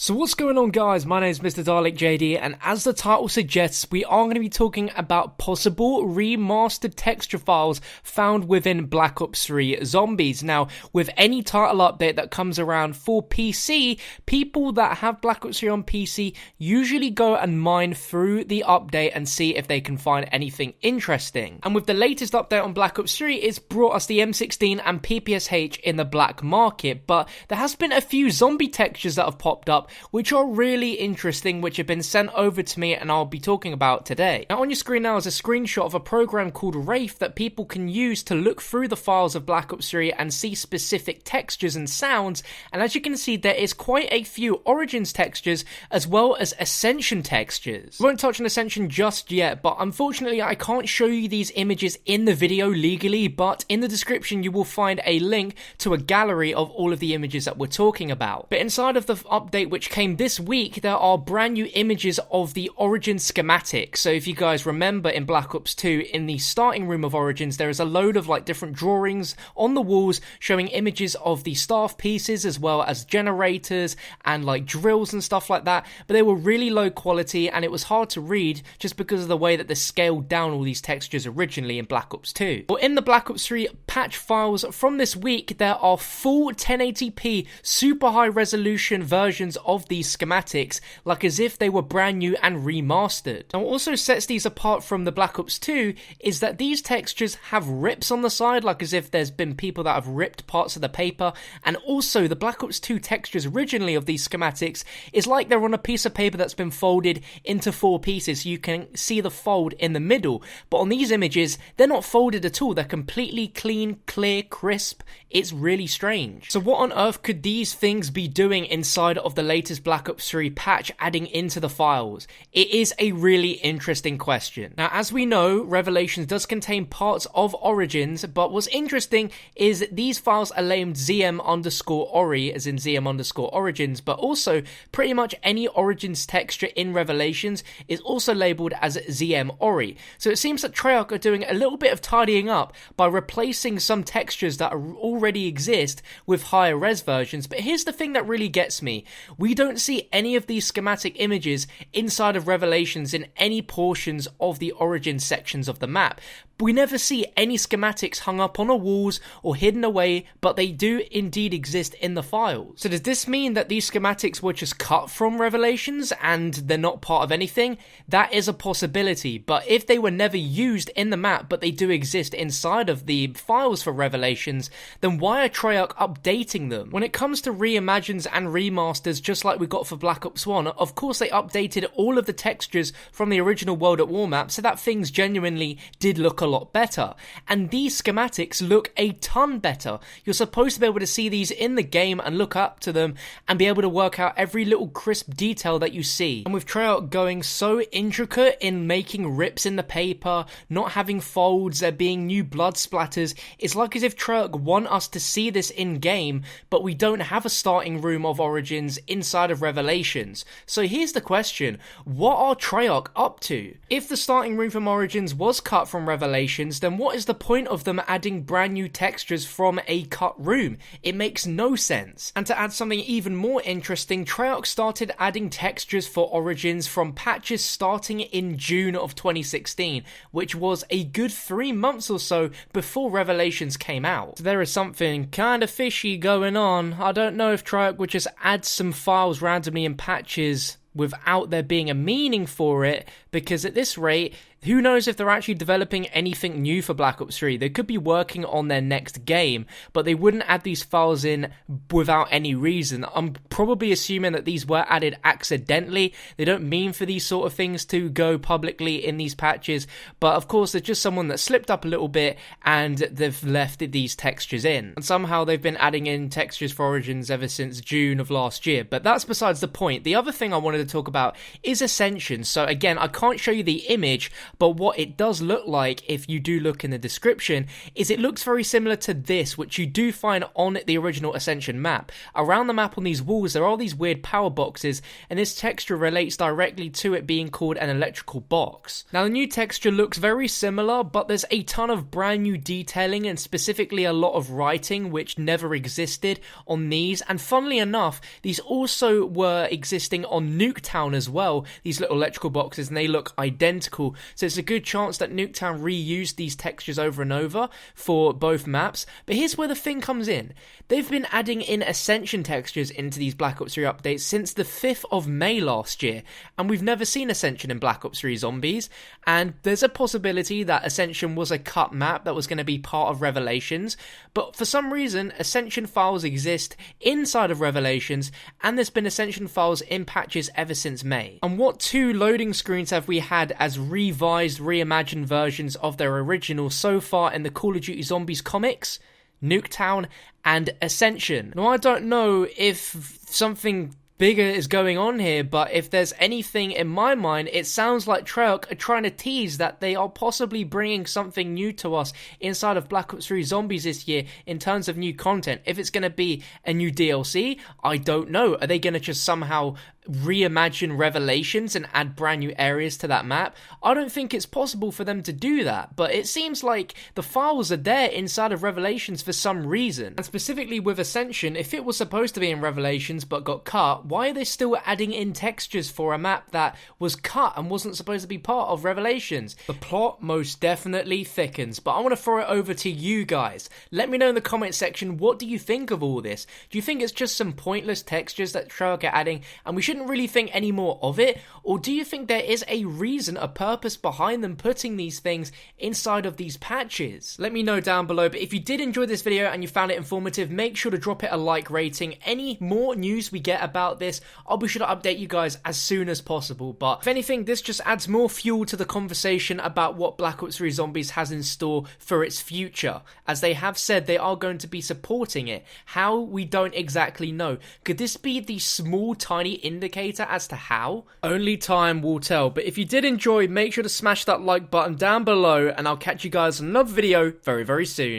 So what's going on, guys? My name is MrDalekJD, and as the title suggests, we are going to be talking about possible remastered texture files found within Black Ops 3 Zombies. Now, with any title update that comes around for PC, people that have Black Ops 3 on PC usually go and mine through the update and see if they can find anything interesting. And with the latest update on Black Ops 3, it's brought us the M16 and PPSH in the black market, but there has been a few zombie textures that have popped up which are really interesting, which have been sent over to me and I'll be talking about today. Now on your screen now is a screenshot of a program called Wraith that people can use to look through the files of Black Ops 3 and see specific textures and sounds, and as you can see there is quite a few Origins textures as well as Ascension textures. We won't touch on Ascension just yet, but unfortunately I can't show you these images in the video legally, but in the description you will find a link to a gallery of all of the images that we're talking about. But inside of the update which came this week, there are brand new images of the Origin Schematic. So if you guys remember in Black Ops 2, in the starting room of Origins, there is a load of like different drawings on the walls showing images of the staff pieces as well as generators and like drills and stuff like that, but they were really low quality and it was hard to read just because of the way that they scaled down all these textures originally in Black Ops 2. Well, in the Black Ops 3 patch files from this week, there are full 1080p super high resolution versions of these schematics, like as if they were brand new and remastered. Now what also sets these apart from the Black Ops 2 is that these textures have rips on the side, like as if there's been people that have ripped parts of the paper, and also the Black Ops 2 textures originally of these schematics is like they're on a piece of paper that's been folded into 4 pieces, so you can see the fold in the middle, but on these images they're not folded at all, they're completely clean, clear, crisp. It's really strange. So what on earth could these things be doing inside of the latest Black Ops 3 patch adding into the files? It is a really interesting question. Now as we know, Revelations does contain parts of Origins, but what's interesting is that these files are named ZM_Ori, as in ZM_Origins, but also pretty much any Origins texture in Revelations is also labelled as ZM_Ori. So it seems that Treyarch are doing a little bit of tidying up by replacing some textures that already exist with higher res versions, but here's the thing that really gets me. We don't see any of these schematic images inside of Revelations in any portions of the Origin sections of the map. We never see any schematics hung up on the walls or hidden away, but they do indeed exist in the files. So does this mean that these schematics were just cut from Revelations and they're not part of anything? That is a possibility, but if they were never used in the map but they do exist inside of the files for Revelations, then why are Treyarch updating them? When it comes to reimagines and remasters, just like we got for Black Ops 1, of course they updated all of the textures from the original World at War map so that things genuinely did look a lot better, and these schematics look a ton better. You're supposed to be able to see these in the game and look up to them and be able to work out every little crisp detail that you see. And with Treyarch going so intricate in making rips in the paper, not having folds, there being new blood splatters, it's like as if Treyarch want us to see this in game, but we don't have a starting room of Origins inside of Revelations. So here's the question: what are Treyarch up to? If the starting room from Origins was cut from Revelations, then what is the point of them adding brand new textures from a cut room? It makes no sense. And to add something even more interesting, Treyarch started adding textures for Origins from patches starting in June of 2016, which was a good 3 months or so before Revelations came out. So there is something kind of fishy going on. I don't know if Treyarch would just add some files randomly in patches without there being a meaning for it, because at this rate, who knows if they're actually developing anything new for Black Ops 3. They could be working on their next game, but they wouldn't add these files in without any reason. I'm probably assuming that these were added accidentally. They don't mean for these sort of things to go publicly in these patches, but of course there's just someone that slipped up a little bit and they've left these textures in. And somehow they've been adding in textures for Origins ever since June of last year, but that's besides the point. The other thing I wanted to talk about is Ascension. So again, I can't show you the image, but what it does look like, if you do look in the description, is it looks very similar to this, which you do find on the original Ascension map. Around the map on these walls, there are these weird power boxes, and this texture relates directly to it being called an electrical box. Now, the new texture looks very similar, but there's a ton of brand new detailing and specifically a lot of writing which never existed on these, and funnily enough, these also were existing on Nuketown as well, these little electrical boxes, and they look identical, so it's a good chance that Nuketown reused these textures over and over for both maps. But here's where the thing comes in. They've been adding in Ascension textures into these Black Ops 3 updates since the 5th of May last year, and we've never seen Ascension in Black Ops 3 Zombies, and there's a possibility that Ascension was a cut map that was going to be part of Revelations, but for some reason Ascension files exist inside of Revelations, and there's been Ascension files in patches ever since May. And what two loading screens have we had as revised, reimagined versions of their original so far in the Call of Duty Zombies comics? Nuketown and Ascension. Now, I don't know if something bigger is going on here, but if there's anything in my mind, it sounds like Treyarch are trying to tease that they are possibly bringing something new to us inside of Black Ops 3 Zombies this year in terms of new content. If it's going to be a new DLC, I don't know. Are they going to just somehow reimagine Revelations and add brand new areas to that map? I don't think it's possible for them to do that, but it seems like the files are there inside of Revelations for some reason. And specifically with Ascension, if it was supposed to be in Revelations but got cut, why are they still adding in textures for a map that was cut and wasn't supposed to be part of Revelations? The plot most definitely thickens, but I want to throw it over to you guys. Let me know in the comment section, what do you think of all this? Do you think it's just some pointless textures that Treyarch are adding and we shouldn't really think any more of it? Or do you think there is a reason, a purpose behind them putting these things inside of these patches? Let me know down below, but if you did enjoy this video and you found it informative, make sure to drop it a like rating. Any more news we get about this, I'll be sure to update you guys as soon as possible. But if anything, this just adds more fuel to the conversation about what Black Ops 3 Zombies has in store for its future. As they have said, they are going to be supporting it. How? We don't exactly know. Could this be the small, tiny indicator as to how? Only time will tell. But if you did enjoy, make sure to smash that like button down below, and I'll catch you guys in another video very, very soon.